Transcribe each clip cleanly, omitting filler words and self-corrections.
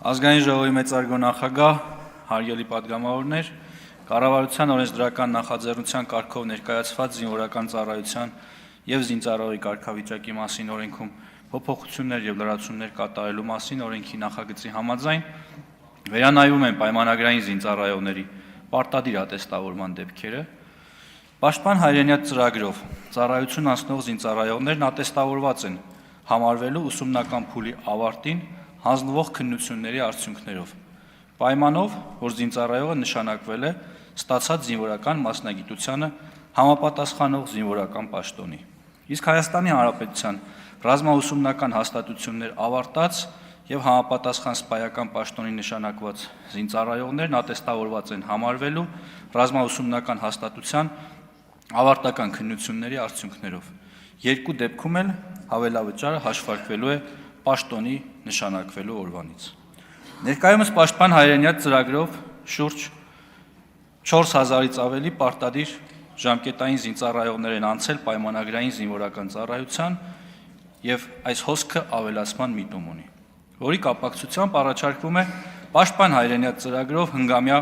Ազգային ժողովի մեծարգո նախագահ, հարգելի պատգամավորներ, կառավարության օրենսդրական նախաձեռնության կարգով ներկայացված զինվորական ծառայության եւ զինծառայողի կարգավիճակի մասին օրենքում փոփոխություններ եւ լրացումներ կատարելու մասին օրենքի նախագծի համաձայն վերանայվում են պայմանագրային զինծառայողների պարտադիր ատեստավորման դեպքերը, Պաշտպան հայրենյաց ծրագրով ծառայություն անցնող զինծառայողներն ատեստավորված են համարվելու ուսումնական փուլի ավարտին հանձնվող քննությունների արդյունքներով, պայմանով, որ զինծառայողը նշանակվել է ստացած զինվորական մասնագիտությանը համապատասխանող զինվորական պաշտոնի։ Իսկ Հայաստանի Հանրապետության ռազմաուսումնական հաստատություններ ավարտած եւ համապատասխան սպայական պաշտոնի նշանակված զինծառայողներն ատեստավորված են համարվելու ռազմաուսումնական հաստատության ավարտական քննությունների արդյունքներով։ Երկու դեպքում էլ հավելավճարը հաշվարկվելու է պաշտոնի նշանակվելու օրվանից։ Ներկայումս Պաշտպան հայրենյաց ծրագրով շուրջ 4000-ից ավելի պարտադիր ժամկետային զինծառայողներ են անցել պայմանագրային զինվորական ծառայության եւ այս հոսքը ավելացման միտում ունի, որի կապակցությամբ առաջարկվում է Պաշտպան հայրենյաց ծրագրով հնգամյա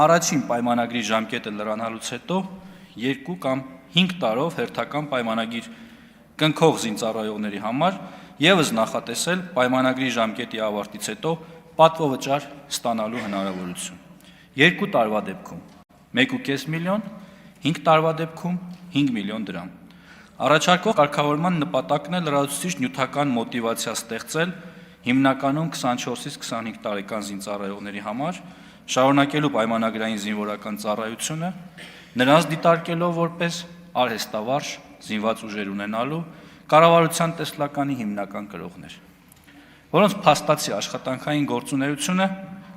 առաջին պայմանագրի ժամկետը լրանալուց հետո 2 կամ 5 տարով հերթական պայմանագիր կնքող զինծառայողների համար եւս նախատեսել պայմանագրի ժամկետի ավարտից հետո պատվովճար ստանալու հնարավորություն։ 2 տարվա դեպքում 1.5 միլիոն, 5 տարվա դեպքում 5 միլիոն դրամ։ Առաջարկող կարգավորման նպատակն է լրացուցիչ նյութական մոտիվացիա ստեղծել հիմնականում 24-ից 25 տարեկան զինծառայողների համար շարունակելու պայմանագրային զինվորական ծառայությունը, նրանց դիտարկելով որպես արհեստավարժ զինված ուժեր ունենալու կառավարության տեսլականի հիմնական կրողներ, որոնց փաստացի աշխատանքային գործունեությունը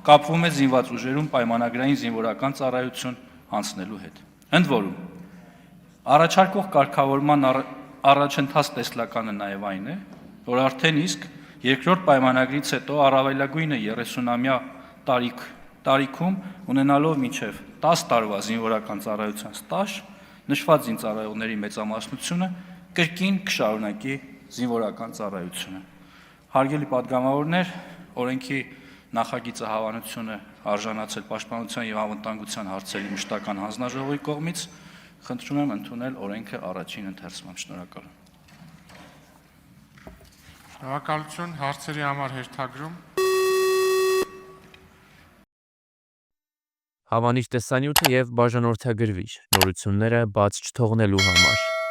կապվում է զինված ուժերում պայմանագրային զինվորական ծառայություն անցնելու հետ։ Ընդ որում, առաջարկող կարգավորման առաջընթաց տեսլականը նաև այն է, որ արդեն իսկ երկրորդ պայմանագրից հետո առավելագույնը 30-ամյա տարիքում ունենալով մինչև 10 տարվա զինվորական ծառայության ստաժ, նշված զինծառայողների մեծամասնությունը կրկին կշարունակի զինվորական ծառայությունը։ Հարգելի պատգամավորներ, օրենքի նախագիծը հավանություն է արժանացել Պաշտպանության եւ անվտանգության հարցերի մշտական հանձնաժողովի կողմից, խնդրում եմ ընդունել օրենքը առաջին ընթերցմամբ։ Շնորհակալ եմ։ Շնորհակալություն, հարցերի համար հերթագրում։ Հավանիչ տեսանյութը եւ բաժանորդագրվիչ նորությունները բաց չթողնելու համար։